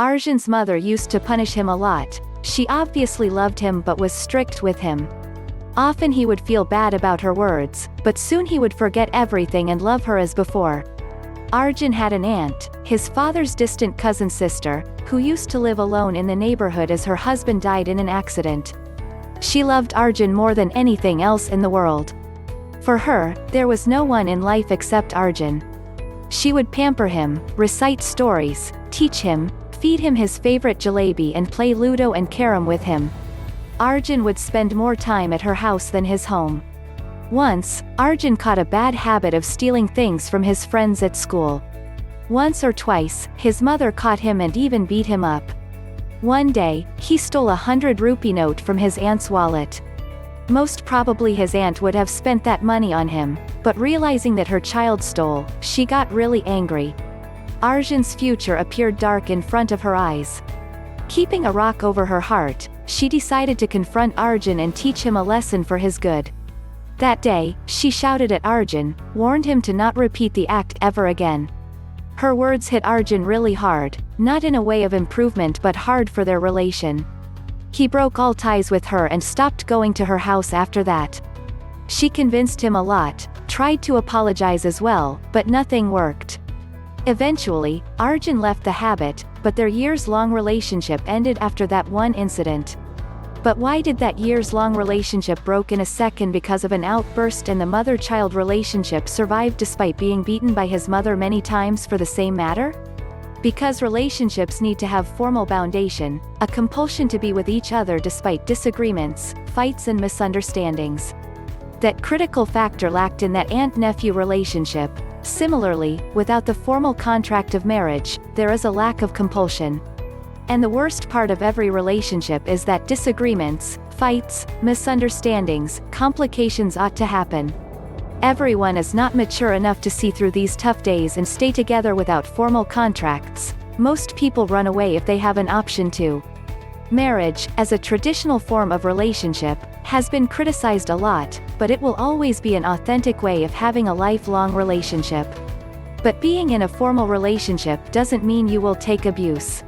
Arjun's mother used to punish him a lot. She obviously loved him but was strict with him. Often he would feel bad about her words, but soon he would forget everything and love her as before. Arjun had an aunt, his father's distant cousin sister, who used to live alone in the neighborhood as her husband died in an accident. She loved Arjun more than anything else in the world. For her, there was no one in life except Arjun. She would pamper him, recite stories, teach him, feed him his favorite jalebi and play Ludo and Carom with him. Arjun would spend more time at her house than his home. Once, Arjun caught a bad habit of stealing things from his friends at school. Once or twice, his mother caught him and even beat him up. One day, he stole a 100-rupee note from his aunt's wallet. Most probably his aunt would have spent that money on him, but realizing that her child stole, she got really angry. Arjun's future appeared dark in front of her eyes. Keeping a rock over her heart, she decided to confront Arjun and teach him a lesson for his good. That day, she shouted at Arjun, warned him to not repeat the act ever again. Her words hit Arjun really hard, not in a way of improvement but hard for their relation. He broke all ties with her and stopped going to her house after that. She convinced him a lot, tried to apologize as well, but nothing worked. Eventually, Arjun left the habit, but their years-long relationship ended after that one incident. But why did that years-long relationship broke in a second because of an outburst, and the mother-child relationship survived despite being beaten by his mother many times for the same matter? Because relationships need to have formal foundation, a compulsion to be with each other despite disagreements, fights and misunderstandings. That critical factor lacked in that aunt-nephew relationship. Similarly, without the formal contract of marriage, there is a lack of compulsion. And the worst part of every relationship is that disagreements, fights, misunderstandings, complications ought to happen. Everyone is not mature enough to see through these tough days and stay together without formal contracts. Most people run away if they have an option to. Marriage, as a traditional form of relationship, has been criticized a lot, but it will always be an authentic way of having a lifelong relationship. But being in a formal relationship doesn't mean you will take abuse.